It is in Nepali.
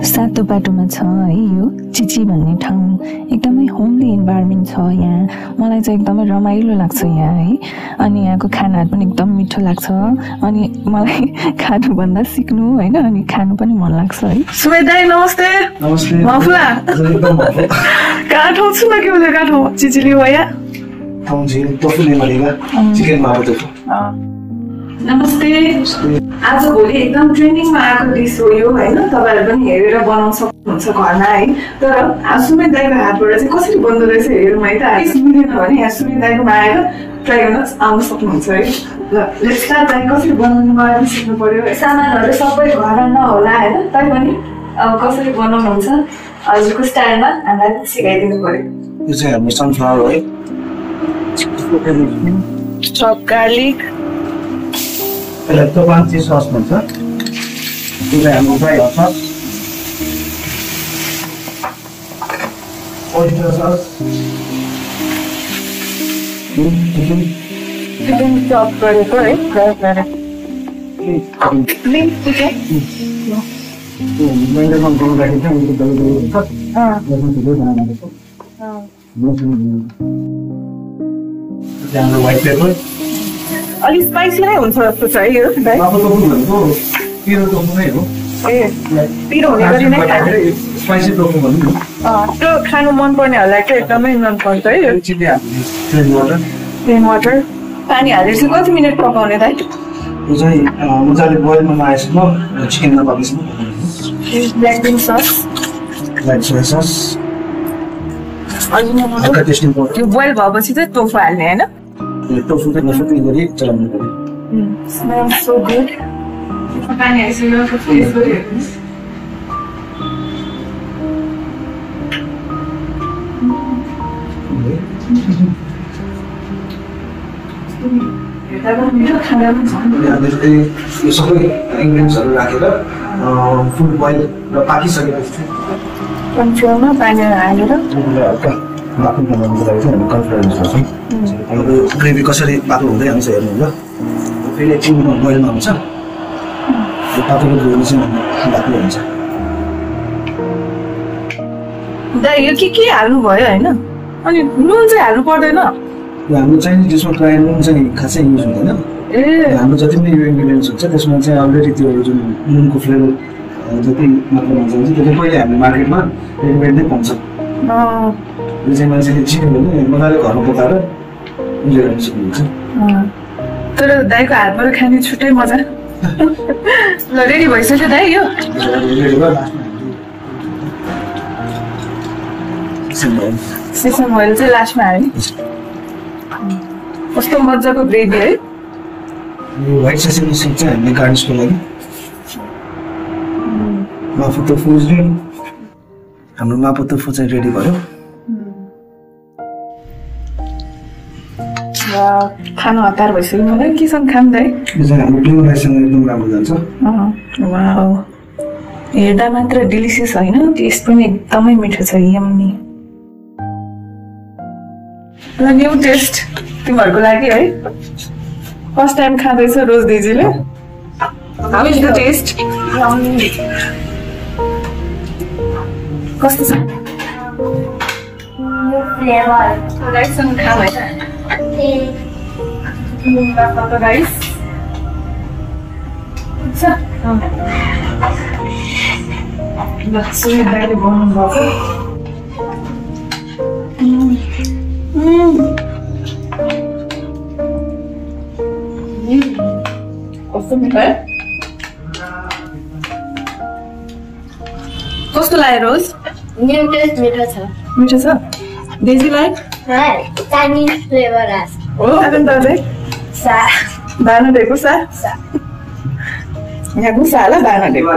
सातो बाटोमा छ है यो चिची भन्ने ठाउँ एकदमै होमली इन्भाइरोमेन्ट छ यहाँ मलाई चाहिँ एकदमै रमाइलो लाग्छ यहाँ है अनि यहाँको खानाहरू पनि एकदम मिठो लाग्छ अनि मलाई खानु भन्दा सिक्नु हैन अनि खानु पनि मन लाग्छ है सुमे दाइ नमस्ते नमस्ते मफला काठो छु न के बोले काठो चिचिली वया ठाउँ चाहिँ टोफु नेमालीमा चिकन माउ टोफु नमस्ते आज भोलि एकदम ट्रेनिङमा आएको डिस हो यो हैन तपाईहरु पनि हेरेर बनाउन सक्नुहुन्छ घरमा है तर सुमे दाइको हातबाट चाहिँ कसरी बन्दो रहेछ हेरौँ है त आइस मिलेन भने यहाँ सुमे दाइकोमा आएर ट्राई गर्न आउन सक्नुहुन्छ है ल लेट्स स्टार्ट दाइ कसरी बनाउनु मलाई सिक्नु पर्यो सामानहरु सबै घरमा नहोला हैन तै पनि अब कसरी बनाउनुहुन्छ हजुरको स्टाइलमा हामीलाई सिकाइदिनु पर्यो यो चाहिँ हाम्रो सनफ्लावर है चप गार्लिक यसलाई टोबान्ची सस भन्छ यो चाहिँ हाम्रो dry hot sauce oyster sauce chicken chop गरेको है फ्राई गरेको लिंक चिकन मैले कन्ट्रोल राखेको छ उनको दबाई हुन्छ हाम्रो व्हाइट पेपर अलि स्पाइसी नै हुन्छ जस्तो छ है यो माफुको भनेको पिरो टोफु नै हो ए पिरो हुने गरी नै खानु स्पाइसी टोफु भन्नु नि त्यो खानु मन पर्नेहरूलाई चाहिँ एकदमै मन पर्छ है यो चिल्ली हाल्ने प्लेन वाटर पानी हालेर चाहिँ कति मिनट पकाउने दाइ यो चाहिँ मजाले बोइलमा आएसम्म चिकन नपाकेसम्म ब्ल्याक बिन सस ब्ल्याक सोया सस अनि हल्का टेस्टिङ पाउडर यो बोइल भएपछि चाहिँ टोफु हाल्ने हैन टोफु चाहिँ नफुट्ने गरी चलाउनु पर्यो स्मेल सो गुड पानी हालिसकेर टेस्ट गरी हेर्नुहोस् यो सबै इन्ग्रिडियन्ट्सहरू राखेर फुल बोइल र पाकिसकेपछि कन्फ्लोरमा पानी हालेर हल्का बाक्लो बनाउनुको लागि चाहिँ हामी कन्फ्लोर युज गर्छौँ हाम्रो ग्रेभी कसरी बाक्लो हुँदै आउँछ हेर्नु होला फेरि एकछिन बोइलमा हुन्छ यो पाकेको ग्रेभी चाहिँ बाक्लो हुन्छ दाइ यो के हाल्नु भयो हैन अनि नुन चाहिँ हाल्नु पर्दैन यो हाम्रो चाइनिज डिसमा प्रायः नुन चाहिँ खासै युज हुँदैन हाम्रो जति पनि यो इन्ग्रिडियन्ट्स हुन्छ त्यसमा चाहिँ अलरेडी त्यो जुन नुनको फ्लेभर जति मात्रामा जान्छ त्यो चाहिँ पहिले हामीले मार्केटमा रेडिमेड नै पाउँछ यो चाहिँ मान्छेले चिन्यो भने मजाले घरमा पकाएर इन्जोय गर्न सक्नुहुन्छ तर दाइको हातबाट खाने छुट्टै मजा ल रेडी भइसक्यो दाइ यो सेसम ओइल चाहिँ लास्टमा हाल्ने कस्तो मजाको ग्रेभी है यो व्हाइट सेसमी सिड चाहिँ हामीले गार्निसको लागि माफु टोफु इज रेडी हाम्रो माफु टोफु चाहिँ रेडी भयो खानु हतार भइसक्यो मलाई केसँग खानु दाइ यो चाहिँ हाम्रो प्लेन राइससँग एकदम राम्रो जान्छ वाउ हेर्दा मात्र डिलिसियस होइन टेस्ट पनि एकदमै मिठो छ यम्मी ल न्यू टेस्ट तिमीहरूको लागि है फर्स्ट टाइम खाँदैछ रोज दिदीले हाउ इज द टेस्ट कस्तो छ फ्लेभर राइससँग खाऊ है त राइस ल सुमे दाइले बनाउनु भएको कस्तो मिठो है कस्तो लाग्यो रोज न्यू टेस्ट मिठो छ देजीलाई चाइनिज फ्लेभर आछ हो आदन दाइ सा बाना डेको सा यहाँ गुसा होला बाना डेको